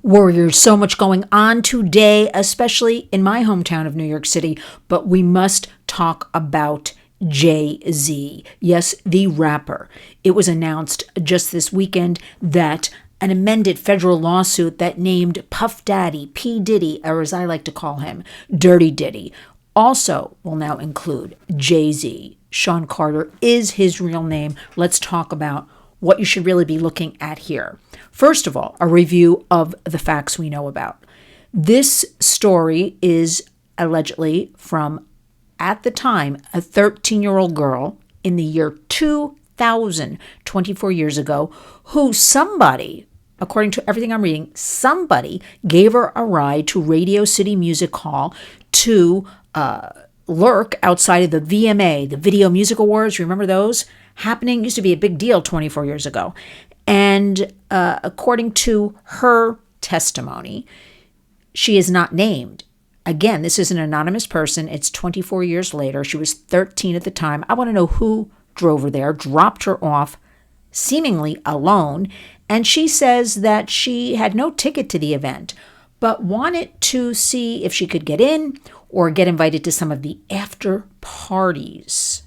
Warriors, so much going on today, especially in my hometown of New York City, but we must talk about Jay-Z. Yes, the rapper. It was announced just this weekend that an amended federal lawsuit that named Puff Daddy, P. Diddy, or as I like to call him, Dirty Diddy, also will now include Jay-Z. Shawn Carter is his real name. Let's talk about what you should really be looking at here. First of all, a review of the facts we know about. This story is allegedly from, at the time, a 13-year-old girl in the year 2000, 24 years ago, who somebody, according to everything I'm reading, somebody gave her a ride to Radio City Music Hall to lurk outside of the VMA, the Video Music Awards. Remember those? Happening, used to be a big deal 24 years ago. And according to her testimony, she is not named. Again, this is an anonymous person. It's 24 years later. She was 13 at the time. I want to know who drove her there, dropped her off, seemingly alone. And she says that she had no ticket to the event, but wanted to see if she could get in or get invited to some of the after parties.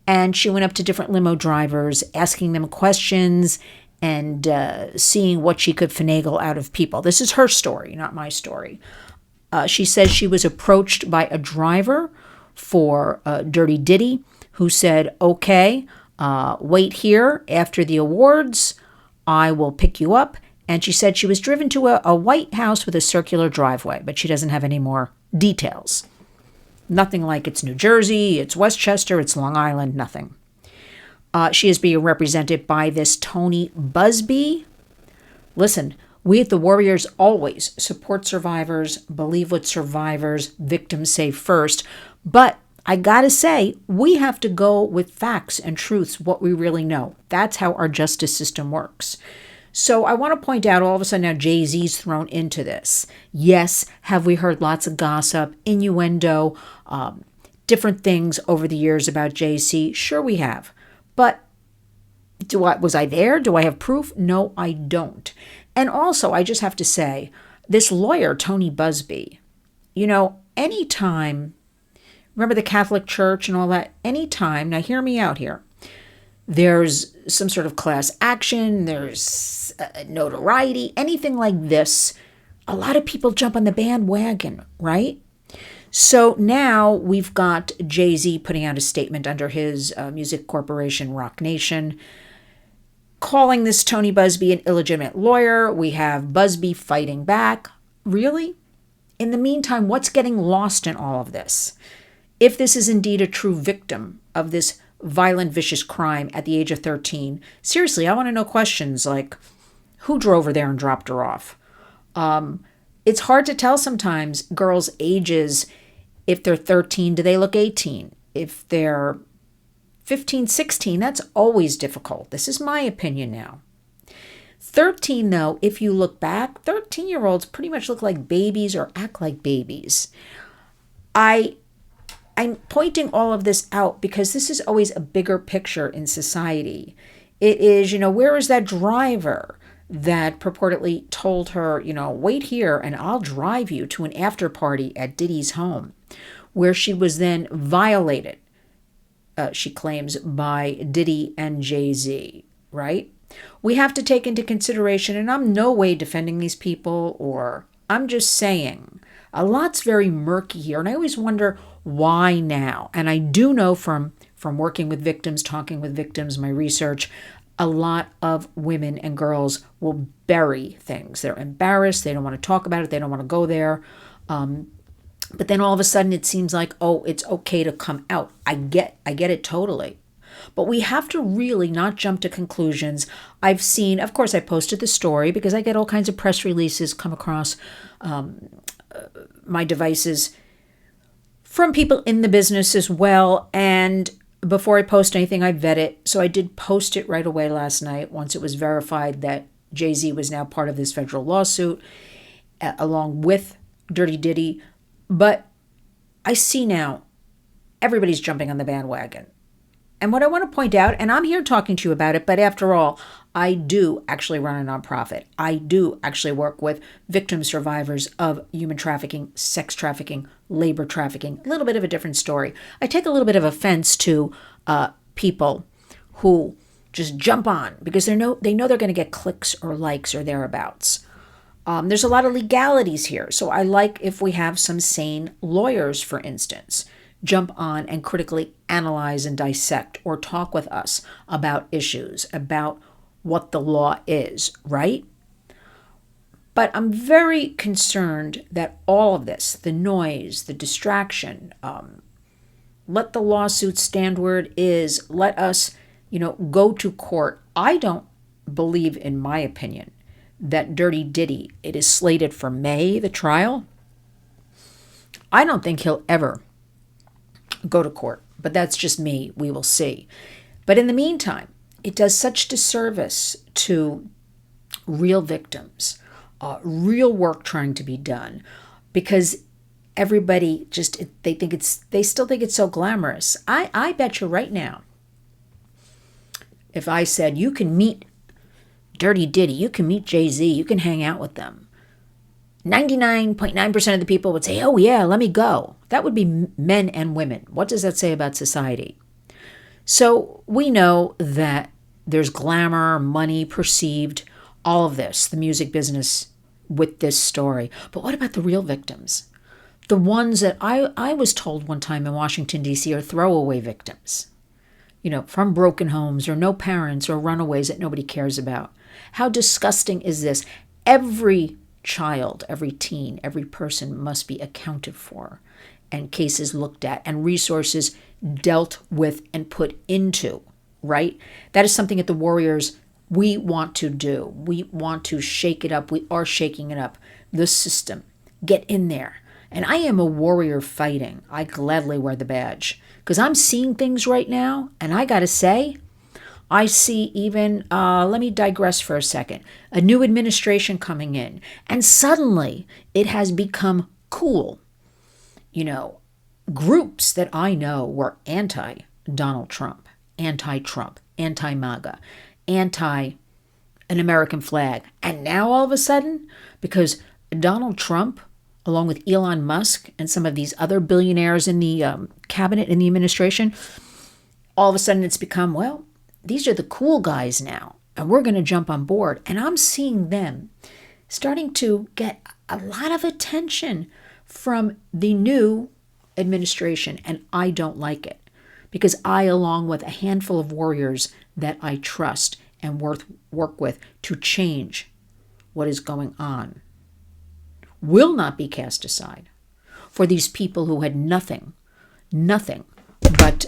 And she went up to different limo drivers, asking them questions and seeing what she could finagle out of people. This is her story, not my story. She says she was approached by a driver for Dirty Diddy, who said, okay, wait here after the awards. I will pick you up. And she said she was driven to a white house with a circular driveway, but she doesn't have any more details. Nothing like it's New Jersey, it's Westchester, it's Long Island, nothing. She is being represented by this Tony Buzbee. Listen, we at the Warriors always support survivors, believe what survivors, victims say first. But I gotta say, we have to go with facts and truths, what we really know. That's how our justice system works. So I want to point out all of a sudden now Jay-Z's thrown into this. Yes, have we heard lots of gossip, innuendo, different things over the years about Jay-Z? Sure we have. But was I there? Do I have proof? No, I don't. And also, I just have to say, this lawyer, Tony Buzbee, anytime, remember the Catholic Church and all that? Anytime, now hear me out here, there's some sort of class action, there's notoriety, anything like this, a lot of people jump on the bandwagon, right? So now we've got Jay-Z putting out a statement under his music corporation, Roc Nation, calling this Tony Buzbee an illegitimate lawyer. We have Buzbee fighting back. Really? In the meantime, what's getting lost in all of this? If this is indeed a true victim of this violent, vicious crime at the age of 13. Seriously, I want to know questions like, who drove her there and dropped her off? It's hard to tell sometimes girls' ages. If they're 13, do they look 18? If they're 15, 16, that's always difficult. This is my opinion now. 13, though, if you look back, 13-year-olds pretty much look like babies or act like babies. I'm pointing all of this out because this is always a bigger picture in society. It is, where is that driver that purportedly told her, wait here and I'll drive you to an after party at Diddy's home, where she was then violated, she claims, by Diddy and Jay-Z, right? We have to take into consideration, and I'm no way defending these people, or I'm just saying, a lot's very murky here, and I always wonder why now. And I do know from working with victims, talking with victims, my research, a lot of women and girls will bury things. They're embarrassed. They don't want to talk about it. They don't want to go there. But then all of a sudden it seems like, oh, it's okay to come out. I get it totally. But we have to really not jump to conclusions. I've seen, of course, I posted the story because I get all kinds of press releases come across my devices from people in the business as well. And before I post anything, I vet it. So I did post it right away last night once it was verified that Jay-Z was now part of this federal lawsuit, along with Dirty Diddy. But I see now everybody's jumping on the bandwagon. And what I want to point out, and I'm here talking to you about it, but after all, I do actually run a nonprofit. I do actually work with victim survivors of human trafficking, sex trafficking, labor trafficking. A little bit of a different story. I take a little bit of offense to people who just jump on because they know they're going to get clicks or likes or thereabouts. There's a lot of legalities here. So I like if we have some sane lawyers, for instance, jump on and critically analyze and dissect or talk with us about issues, about what the law is, right? But I'm very concerned that all of this, the noise, the distraction, let the lawsuit stand where it is, let us, go to court. I don't believe, in my opinion, that Dirty Diddy, it is slated for May, the trial. I don't think he'll ever go to court, but that's just me. We will see. But in the meantime, it does such disservice to real victims, real work trying to be done, because everybody they still think it's so glamorous. I bet you right now, if I said you can meet Dirty Diddy, you can meet Jay-Z, you can hang out with them, 99.9% of the people would say, oh yeah, let me go. That would be men and women. What does that say about society? So we know that there's glamour, money, perceived, all of this, the music business with this story. But what about the real victims? The ones that I was told one time in Washington, D.C. are throwaway victims, from broken homes or no parents or runaways that nobody cares about. How disgusting is this? Every child, every teen, every person must be accounted for and cases looked at and resources dealt with and put into, right? That is something at the Warriors we want to do. We want to shake it up. We are shaking it up. The system. Get in there. And I am a warrior fighting. I gladly wear the badge because I'm seeing things right now. And I got to say, I see even, let me digress for a second, a new administration coming in. And suddenly it has become cool. Groups that I know were anti-Donald Trump, anti-MAGA, anti-an American flag. And now all of a sudden, because Donald Trump, along with Elon Musk and some of these other billionaires in the cabinet, in the administration, all of a sudden it's become, well, these are the cool guys now, and we're going to jump on board. And I'm seeing them starting to get a lot of attention from the new administration, and I don't like it because I, along with a handful of warriors that I trust and work with to change what is going on, will not be cast aside for these people who had nothing but,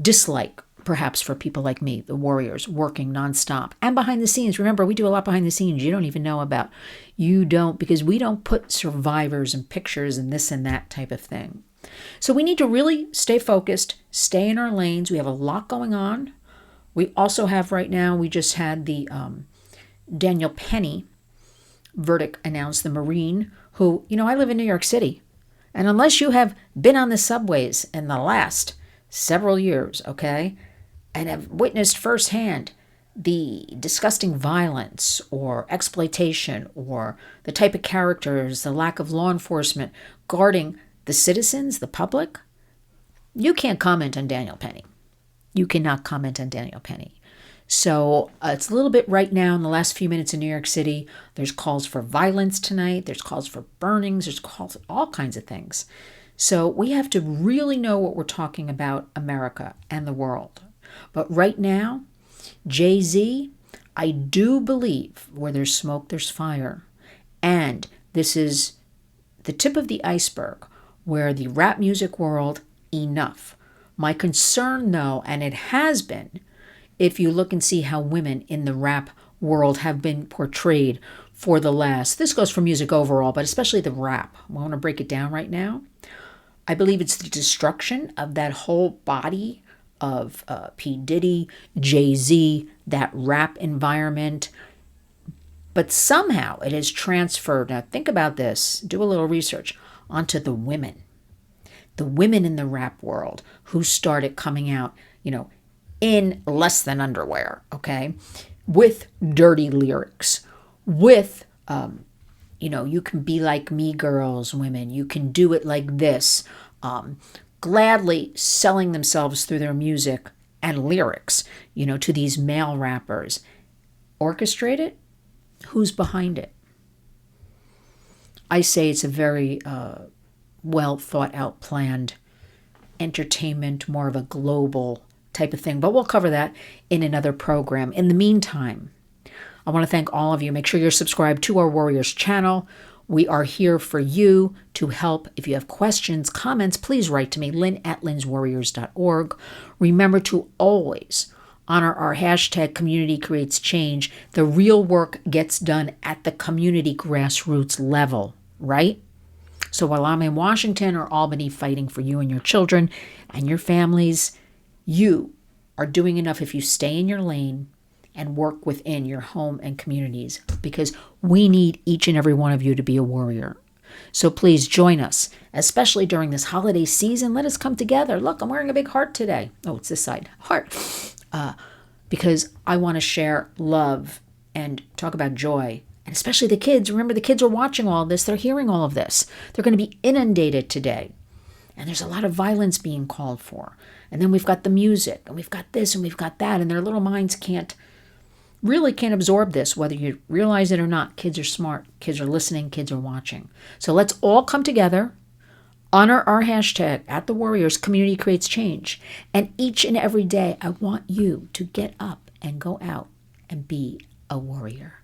dislike, perhaps, for people like me, the warriors, working nonstop and behind the scenes. Remember, we do a lot behind the scenes you don't even know about. You don't, because we don't put survivors and pictures and this and that type of thing. So we need to really stay focused, stay in our lanes. We have a lot going on. We also have right now, we just had the Daniel Penny verdict announced, the Marine, who, I live in New York City. And unless you have been on the subways in the last several years, okay, and have witnessed firsthand the disgusting violence or exploitation or the type of characters, the lack of law enforcement guarding the citizens, the public, you can't comment on Daniel Penny. You cannot comment on Daniel Penny. So it's a little bit right now in the last few minutes in New York City. There's calls for violence tonight. There's calls for burnings. There's calls for all kinds of things. So we have to really know what we're talking about, America and the world. But right now, Jay-Z, I do believe where there's smoke, there's fire. And this is the tip of the iceberg where the rap music world, enough. My concern, though, and it has been, if you look and see how women in the rap world have been portrayed for the last, this goes for music overall, but especially the rap. I want to break it down right now. I believe it's the destruction of that whole body of P. Diddy, Jay-Z, that rap environment. But somehow it has transferred, now think about this, do a little research, onto the women. the women in the rap world who started coming out, in less than underwear, okay, with dirty lyrics, with, you can be like me, girls, women, you can do it like this, gladly selling themselves through their music and lyrics, to these male rappers. Orchestrate it? Who's behind it? I say it's a very well thought out, planned entertainment, more of a global type of thing. But we'll cover that in another program. In the meantime, I want to thank all of you. Make sure you're subscribed to our Warriors channel. We are here for you to help. If you have questions, comments, please write to me, lynn@lynswarriors.org. Remember to always honor our hashtag community creates change. The real work gets done at the community grassroots level, right? So while I'm in Washington or Albany fighting for you and your children and your families, you are doing enough if you stay in your lane and work within your home and communities, because we need each and every one of you to be a warrior. So please join us, especially during this holiday season. Let us come together. Look, I'm wearing a big heart today. Oh, it's this side. Heart. Because I want to share love and talk about joy. And especially the kids. Remember, the kids are watching all this. They're hearing all of this. They're going to be inundated today. And there's a lot of violence being called for. And then we've got the music, and we've got this, and we've got that. And their little minds can't absorb this, whether you realize it or not. Kids are smart. Kids are listening. Kids are watching. So let's all come together, honor our hashtag @TheWarriors, Community Creates Change. And each and every day, I want you to get up and go out and be a warrior.